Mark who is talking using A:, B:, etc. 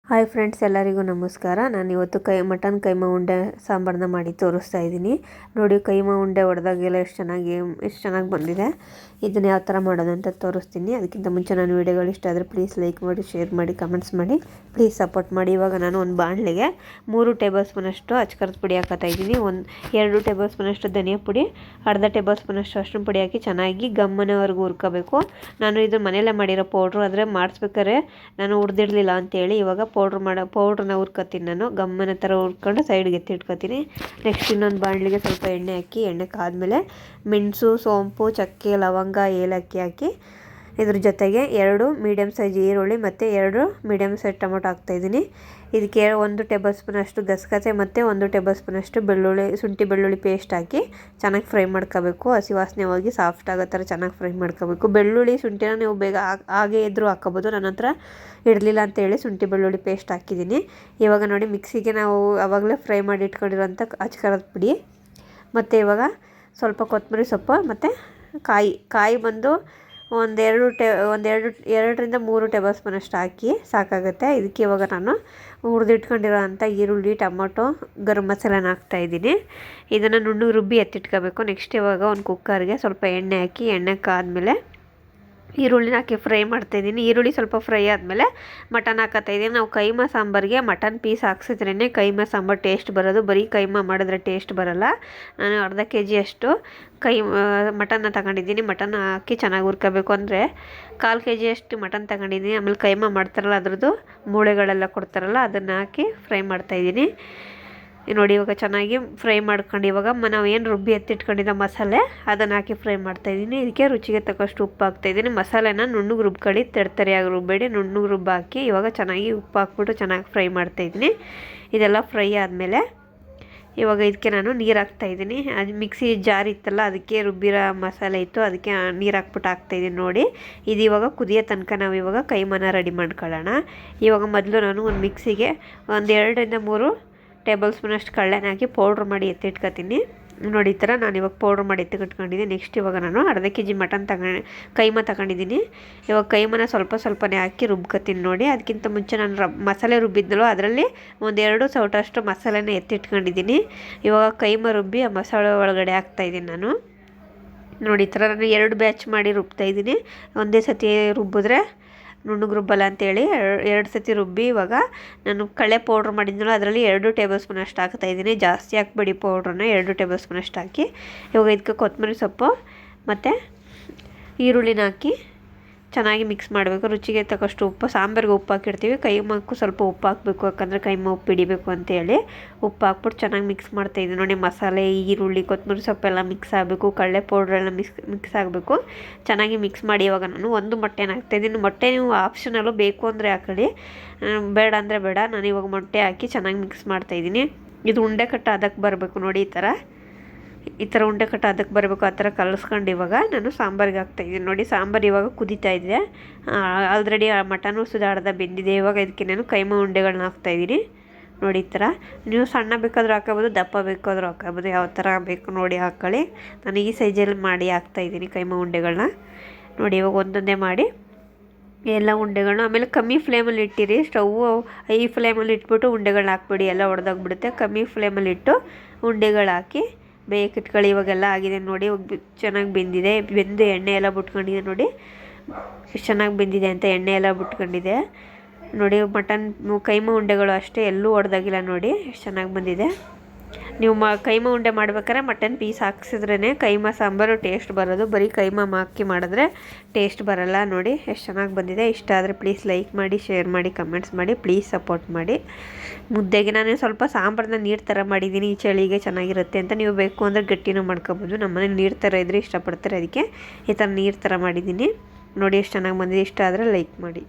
A: Hi friends, ಎಲ್ಲರಿಗೂ ನಮಸ್ಕಾರ. ನಾನು ಇವತ್ತು ಮಟನ್ ಕೈಮಾ ಉಂಡೆ ಸಾಂಬಾರನ್ನ ಮಾಡಿ ತೋರಿಸ್ತಾ ಇದ್ದೀನಿ. ನೋಡಿ, ಕೈಮಾ ಉಂಡೆ ಹೊಡೆದಾಗೆಲ್ಲ ಎಷ್ಟು ಚೆನ್ನಾಗಿ ಬಂದಿದೆ. ಇದನ್ನು ಯಾವ ಥರ ಮಾಡೋದು ಅಂತ ತೋರಿಸ್ತೀನಿ. ಅದಕ್ಕಿಂತ ಮುಂಚೆ ನಾನು ವೀಡಿಯೋಗಳು ಇಷ್ಟ ಆದರೆ ಪ್ಲೀಸ್ ಲೈಕ್ ಮಾಡಿ, ಶೇರ್ ಮಾಡಿ, ಕಮೆಂಟ್ಸ್ ಮಾಡಿ, ಪ್ಲೀಸ್ ಸಪೋರ್ಟ್ ಮಾಡಿ. ಇವಾಗ ನಾನು ಒಂದು ಬಾಣಲೆಗೆ 3 ಟೇಬಲ್ ಸ್ಪೂನಷ್ಟು ಅಚ್ಕರದ ಪುಡಿ ಹಾಕೋತಾ ಇದ್ದೀನಿ. 2 ಟೇಬಲ್ ಸ್ಪೂನಷ್ಟು ಧನಿಯಾ ಪುಡಿ, ಅರ್ಧ ಟೇಬಲ್ ಸ್ಪೂನಷ್ಟು ಅರಿಶಿನ ಪುಡಿ ಹಾಕಿ ಚೆನ್ನಾಗಿ ಗಮ್ಮನವರೆಗೂ ಹುರ್ಕೋಬೇಕು. ನಾನು ಇದು ಮನೆಯಲ್ಲೇ ಮಾಡಿರೋ ಪೌಡ್ರು, ಆದರೆ ಮಾಡಿಸ್ಬೇಕಾದ್ರೆ ನಾನು ಹುರಿದಿಡಲಿಲ್ಲ ಅಂತೇಳಿ ಇವಾಗ ಪೌಡ್ರನ್ನ ಹುರ್ಕೊತೀನಿ. ನಾನು ಗಮ್ಮನ ಥರ ಹುರ್ಕೊಂಡು ಸೈಡ್ಗೆ ಎತ್ತಿಟ್ಕೊತೀನಿ. ನೆಕ್ಸ್ಟ್ ಇನ್ನೊಂದು ಬಾಣಲಿಗೆ ಸ್ವಲ್ಪ ಎಣ್ಣೆ ಹಾಕಿ, ಎಣ್ಣೆ ಕಾದ್ಮೇಲೆ ಮೆಣಸು, ಸೋಂಪು, ಚಕ್ಕೆ, ಲವಂಗ, ಏಲಕ್ಕಿ ಹಾಕಿ ಇದ್ರ ಜೊತೆಗೆ 2 ಮೀಡಿಯಮ್ ಸೈಜ್ ಈರುಳ್ಳಿ ಮತ್ತು 2 ಮೀಡಿಯಮ್ ಸೈಜ್ ಟೊಮೊಟೊ ಹಾಕ್ತಾಯಿದ್ದೀನಿ. ಇದಕ್ಕೆ 1 ಟೇಬಲ್ ಸ್ಪೂನಷ್ಟು ಗಸಗಸೆ ಮತ್ತು 1 ಟೇಬಲ್ ಸ್ಪೂನಷ್ಟು ಶುಂಠಿ ಬೆಳ್ಳುಳ್ಳಿ ಪೇಸ್ಟ್ ಹಾಕಿ ಚೆನ್ನಾಗಿ ಫ್ರೈ ಮಾಡ್ಕೋಬೇಕು. ಹಸಿ ವಾಸನೆ ಹೋಗಿ ಸಾಫ್ಟ್ ಆಗೋ ಥರ ಚೆನ್ನಾಗಿ ಫ್ರೈ ಮಾಡ್ಕೋಬೇಕು. ಬೆಳ್ಳುಳ್ಳಿ ಶುಂಠಿನ ನೀವು ಬೇಗ ಹಾಗೆ ಇದ್ದರೂ ಹಾಕ್ಕೋಬೋದು. ನನ್ನ ಹತ್ರ ಇಡಲಿಲ್ಲ ಅಂತೇಳಿ ಶುಂಠಿ ಬೆಳ್ಳುಳ್ಳಿ ಪೇಸ್ಟ್ ಹಾಕಿದ್ದೀನಿ. ಇವಾಗ ನೋಡಿ, ಮಿಕ್ಸಿಗೆ ನಾವು ಆವಾಗಲೇ ಫ್ರೈ ಮಾಡಿ ಇಟ್ಕೊಂಡಿರೋಂಥ ಅಚ್ಕರದ ಪುಡಿ ಮತ್ತು ಇವಾಗ ಸ್ವಲ್ಪ ಕೊತ್ತಂಬರಿ ಸೊಪ್ಪು ಮತ್ತು ಕಾಯಿ ಬಂದು 2ರಿಂದ 3 ಟೇಬಲ್ ಸ್ಪೂನಷ್ಟು ಹಾಕಿ ಸಾಕಾಗುತ್ತೆ. ಇದಕ್ಕೆ ಇವಾಗ ನಾನು ಹುರಿದಿಟ್ಕೊಂಡಿರೋಂಥ ಈರುಳ್ಳಿ, ಟೊಮೊಟೊ, ಗರಂ ಮಸಾಲಾನ ಹಾಕ್ತಾಯಿದ್ದೀನಿ. ಇದನ್ನು ನುಣ್ಣಗೆ ರುಬ್ಬಿ ಎತ್ತಿಟ್ಕೋಬೇಕು. ನೆಕ್ಸ್ಟ್ ಇವಾಗ ಒಂದು ಕುಕ್ಕರ್ಗೆ ಸ್ವಲ್ಪ ಎಣ್ಣೆ ಹಾಕಿ, ಎಣ್ಣೆ ಕಾದ್ಮೇಲೆ ಈರುಳ್ಳಿನ ಹಾಕಿ ಫ್ರೈ ಮಾಡ್ತಾಯಿದ್ದೀನಿ. ಈರುಳ್ಳಿ ಸ್ವಲ್ಪ ಫ್ರೈ ಆದಮೇಲೆ ಮಟನ್ ಹಾಕೋತಾಯಿದ್ದೀನಿ. ನಾವು ಕೈಮಾ ಸಾಂಬಾರಿಗೆ ಮಟನ್ ಪೀಸ್ ಹಾಕ್ಸಿದ್ರೇ ಕೈಮಾ ಸಾಂಬಾರು ಟೇಸ್ಟ್ ಬರೋದು. ಬರೀ ಕೈಮಾ ಮಾಡಿದ್ರೆ ಟೇಸ್ಟ್ ಬರೋಲ್ಲ. ನಾನು ಅರ್ಧ kg ಅಷ್ಟು ಮಟನ್ನ ತಗೊಂಡಿದ್ದೀನಿ. ಮಟನ್ ಹಾಕಿ ಚೆನ್ನಾಗಿ ಹುರ್ಕೋಬೇಕು. ಅಂದರೆ 1/4 kg ಅಷ್ಟು ಮಟನ್ ತಗೊಂಡಿದ್ದೀನಿ. ಆಮೇಲೆ ಕೈಮಾ ಮಾಡ್ತಾರಲ್ಲ, ಅದ್ರದ್ದು ಮೂಳೆಗಳೆಲ್ಲ ಕೊಡ್ತಾರಲ್ಲ, ಅದನ್ನು ಹಾಕಿ ಫ್ರೈ ಮಾಡ್ತಾಯಿದ್ದೀನಿ. ನೋಡಿ, ಇವಾಗ ಚೆನ್ನಾಗಿ ಫ್ರೈ ಮಾಡ್ಕೊಂಡು ಇವಾಗ ನಾವು ಏನು ರುಬ್ಬಿ ಎತ್ತಿಟ್ಕೊಂಡಿದ್ದ ಮಸಾಲೆ ಅದನ್ನು ಹಾಕಿ ಫ್ರೈ ಮಾಡ್ತಾಯಿದ್ದೀನಿ. ಇದಕ್ಕೆ ರುಚಿಗೆ ತಕ್ಕಷ್ಟು ಉಪ್ಪು ಹಾಕ್ತಾಯಿದ್ದೀನಿ. ಮಸಾಲೆನ ನುಣ್ಣಗೆ ರುಬ್ಕೊಳ್ಳಿ, ತರಿಯಾಗಿ ರುಬ್ಬೇಡಿ, ನುಣ್ಣಗೆ ರುಬ್ಬ ಹಾಕಿ ಇವಾಗ ಚೆನ್ನಾಗಿ ಉಪ್ಪು ಹಾಕ್ಬಿಟ್ಟು ಚೆನ್ನಾಗಿ ಫ್ರೈ ಮಾಡ್ತಾಯಿದ್ದೀನಿ. ಇದೆಲ್ಲ ಫ್ರೈ ಆದಮೇಲೆ ಇವಾಗ ಇದಕ್ಕೆ ನಾನು ನೀರು ಹಾಕ್ತಾಯಿದ್ದೀನಿ. ಅದು ಮಿಕ್ಸಿ ಜಾರ್ ಇತ್ತಲ್ಲ, ಅದಕ್ಕೆ ರುಬ್ಬಿರೋ ಮಸಾಲೆ ಇತ್ತು, ಅದಕ್ಕೆ ನೀರು ಹಾಕ್ಬಿಟ್ಟು ಹಾಕ್ತಾಯಿದ್ದೀನಿ. ನೋಡಿ, ಇದು ಇವಾಗ ಕುದಿಯೋ ತನಕ ನಾವು ಇವಾಗ ಕೈಮಾನ ರೆಡಿ ಮಾಡ್ಕೊಳ್ಳೋಣ. ಇವಾಗ ಮೊದಲು ನಾನು ಒಂದು ಮಿಕ್ಸಿಗೆ 2ರಿಂದ 3 ಟೇಬಲ್ ಸ್ಪೂನಷ್ಟು ಕಡಲೆನ ಹಾಕಿ ಪೌಡ್ರ್ ಮಾಡಿ ಎತ್ತಿಟ್ಕೊತೀನಿ. ನೋಡಿ, ಈ ಥರ ನಾನು ಇವಾಗ ಪೌಡ್ರ್ ಮಾಡಿ ಎತ್ತಿಟ್ಕೊಂಡಿದ್ದೀನಿ. ನೆಕ್ಸ್ಟ್ ಇವಾಗ ನಾನು ಅರ್ಧ kg ಮಟನ್ ಕೈಮಾ ತಗೊಂಡಿದ್ದೀನಿ. ಇವಾಗ ಕೈಮಾನ ಸ್ವಲ್ಪನೇ ಹಾಕಿ ರುಬ್ಕೊತೀನಿ. ನೋಡಿ, ಅದಕ್ಕಿಂತ ಮುಂಚೆ ನಾನು ಮಸಾಲೆ ರುಬ್ಬಿದ್ನಲ್ಲೋ ಅದರಲ್ಲಿ 1-2 ಸೌಟಷ್ಟು ಮಸಾಲೆನ ಎತ್ತಿಟ್ಕೊಂಡಿದ್ದೀನಿ. ಇವಾಗ ಕೈಮಾ ರುಬ್ಬಿ ಆ ಮಸಾಲೆ ಒಳಗಡೆ ಹಾಕ್ತಾಯಿದ್ದೀನಿ ನಾನು. ನೋಡಿ, ಈ ಥರ ನಾನು 2 ಬ್ಯಾಚ್ ಮಾಡಿ ರುಬ್ತಾಯಿದ್ದೀನಿ. ಒಂದೇ ಸತಿ ರುಬ್ಬಿದ್ರೆ ನುಣ್ಣಗೆ ರುಬ್ಬಲ್ಲ ಅಂತೇಳಿ 2 ಸತಿ ರುಬ್ಬಿ ಇವಾಗ ನಾನು ಕಳೆ ಪೌಡ್ರ್ ಮಾಡಿದ್ನಲ್ಲ, ಅದರಲ್ಲಿ 2 ಟೇಬಲ್ ಸ್ಪೂನಷ್ಟು ಹಾಕ್ತಾಯಿದ್ದೀನಿ. ಜಾಸ್ತಿ ಹಾಕ್ಬೇಡಿ ಪೌಡ್ರನ್ನ, 2 ಟೇಬಲ್ ಸ್ಪೂನಷ್ಟು ಹಾಕಿ ಇವಾಗ ಇದಕ್ಕೆ ಕೊತ್ತಂಬರಿ ಸೊಪ್ಪು ಮತ್ತು ಈರುಳ್ಳಿನ ಹಾಕಿ ಚೆನ್ನಾಗಿ ಮಿಕ್ಸ್ ಮಾಡಬೇಕು. ರುಚಿಗೆ ತಕ್ಕಷ್ಟು ಉಪ್ಪು, ಸಾಂಬಾರಿಗೆ ಉಪ್ಪು ಹಾಕಿರ್ತೀವಿ, ಕೈಮಾಕ್ಕೂ ಸ್ವಲ್ಪ ಉಪ್ಪು ಹಾಕಬೇಕು, ಯಾಕಂದರೆ ಕೈಮಾ ಉಪ್ಪು ಹಿಡಿಬೇಕು ಅಂತೇಳಿ ಉಪ್ಪು ಹಾಕ್ಬಿಟ್ಟು ಚೆನ್ನಾಗಿ ಮಿಕ್ಸ್ ಮಾಡ್ತಾಯಿದ್ದೀನಿ. ನೋಡಿ, ಮಸಾಲೆ, ಈರುಳ್ಳಿ, ಕೊತ್ತಂಬರಿ ಸೊಪ್ಪೆಲ್ಲ ಮಿಕ್ಸ್ ಆಗಬೇಕು, ಕಡಲೆ ಪೌಡ್ರೆಲ್ಲ ಮಿಕ್ಸ್ ಆಗಬೇಕು. ಚೆನ್ನಾಗಿ ಮಿಕ್ಸ್ ಮಾಡಿ ಇವಾಗ ನಾನು 1 ಮೊಟ್ಟೆನ ಹಾಕ್ತಾಯಿದ್ದೀನಿ. ಮೊಟ್ಟೆ ನೀವು ಆಪ್ಷನಲ್ಲು, ಬೇಕು ಅಂದರೆ ಹಾಕೊಳ್ಳಿ, ಬೇಡ ಅಂದರೆ ಬೇಡ. ನಾನು ಇವಾಗ ಮೊಟ್ಟೆ ಹಾಕಿ ಚೆನ್ನಾಗಿ ಮಿಕ್ಸ್ ಮಾಡ್ತಾಯಿದ್ದೀನಿ. ಇದು ಉಂಡೆ ಕಟ್ಟ ಅದಕ್ಕೆ ಬರಬೇಕು. ನೋಡಿ, ಈ ಥರ ಉಂಡೆ ಕಟ್ಟ ಅದಕ್ಕೆ ಬರಬೇಕು. ಆ ಥರ ಕಲಿಸ್ಕೊಂಡು ಇವಾಗ ನಾನು ಸಾಂಬಾರಿಗೆ ಹಾಕ್ತಾಯಿದ್ದೀನಿ. ನೋಡಿ, ಸಾಂಬಾರು ಇವಾಗ ಕುದೀತಾ ಇದೆ. ಆಲ್ರೆಡಿ ಆ ಮಟನು ಸುಧಾರ್ದ ಬೆಂದಿದೆ. ಇವಾಗ ಇದಕ್ಕೆ ನಾನು ಕೈಮಾ ಉಂಡೆಗಳನ್ನ ಹಾಕ್ತಾಯಿದ್ದೀನಿ. ನೋಡಿ, ಈ ಥರ ನೀವು ಸಣ್ಣ ಬೇಕಾದರೂ ಹಾಕೋಬೋದು, ದಪ್ಪ ಬೇಕಾದರೂ ಹಾಕೋಬೋದು, ಯಾವ ಥರ ಬೇಕು ನೋಡಿ ಹಾಕ್ಕೊಳ್ಳಿ. ನಾನು ಈ ಸೈಜಲ್ಲಿ ಮಾಡಿ ಹಾಕ್ತಾಯಿದ್ದೀನಿ ಕೈಮಾ ಉಂಡೆಗಳನ್ನ. ನೋಡಿ, ಇವಾಗ ಒಂದೊಂದೇ ಮಾಡಿ ಎಲ್ಲ ಉಂಡೆಗಳನ್ನ, ಆಮೇಲೆ ಕಮ್ಮಿ ಫ್ಲೇಮಲ್ಲಿ ಇಟ್ಟಿರಿ. ಸ್ಟವ್ವು ಹೈ ಫ್ಲೇಮಲ್ಲಿ ಇಟ್ಬಿಟ್ಟು ಉಂಡೆಗಳನ್ನ ಹಾಕ್ಬಿಡಿ, ಎಲ್ಲ ಒಡೆದೋಗ್ಬಿಡುತ್ತೆ. ಕಮ್ಮಿ ಫ್ಲೇಮಲ್ಲಿ ಇಟ್ಟು ಉಂಡೆಗಳು ಹಾಕಿ ಬೇಕಿಟ್ಕೊಳ್ಳಿ. ಇವಾಗೆಲ್ಲ ಆಗಿದೆ ನೋಡಿ, ಚೆನ್ನಾಗಿ ಬೆಂದು ಎಣ್ಣೆ ಎಲ್ಲ ಬಿಟ್ಕೊಂಡಿದೆ. ನೋಡಿ, ಎಷ್ಟು ಚೆನ್ನಾಗಿ ಬೆಂದಿದೆ ಅಂತ, ಎಣ್ಣೆ ಎಲ್ಲ ಬಿಟ್ಕೊಂಡಿದೆ. ನೋಡಿ, ಮಟನ್ ಕೈಮಾ ಉಂಡೆಗಳು ಅಷ್ಟೇ, ಎಲ್ಲೂ ಹೊಡೆದಾಗಿಲ್ಲ. ನೋಡಿ, ಎಷ್ಟು ಚೆನ್ನಾಗಿ ಬಂದಿದೆ. ನೀವು ಕೈಮಾ ಉಂಡೆ ಮಾಡ್ಬೇಕಾದ್ರೆ ಮಟನ್ ಪೀಸ್ ಹಾಕ್ಸಿದ್ರೇ ಕೈಮಾ ಸಾಂಬಾರು ಟೇಸ್ಟ್ ಬರೋದು. ಬರೀ ಕೈಮಾ ಹಾಕಿ ಮಾಡಿದ್ರೆ ಟೇಸ್ಟ್ ಬರೋಲ್ಲ. ನೋಡಿ, ಎಷ್ಟು ಚೆನ್ನಾಗಿ ಬಂದಿದೆ. ಇಷ್ಟ ಆದರೆ ಪ್ಲೀಸ್ ಲೈಕ್ ಮಾಡಿ, ಶೇರ್ ಮಾಡಿ, ಕಮೆಂಟ್ಸ್ ಮಾಡಿ, ಪ್ಲೀಸ್ ಸಪೋರ್ಟ್ ಮಾಡಿ. ಮುದ್ದೆಗೆ ನಾನು ಸ್ವಲ್ಪ ಸಾಂಬಾರನ್ನ ನೀರು ಥರ ಮಾಡಿದ್ದೀನಿ, ಈ ಚಳಿಗೆ ಚೆನ್ನಾಗಿರುತ್ತೆ ಅಂತ. ನೀವು ಬೇಕು ಅಂದರೆ ಗಟ್ಟಿನೂ ಮಾಡ್ಕೊಬೋದು. ನಮ್ಮನೇಲಿ ನೀರು ಥರ ಇದ್ದರೆ ಇಷ್ಟಪಡ್ತಾರೆ, ಅದಕ್ಕೆ ಈ ಥರ ನೀರು ಥರ ಮಾಡಿದ್ದೀನಿ. ನೋಡಿ, ಎಷ್ಟು ಚೆನ್ನಾಗಿ ಬಂದಿದೆ. ಇಷ್ಟ ಆದರೆ ಲೈಕ್ ಮಾಡಿ.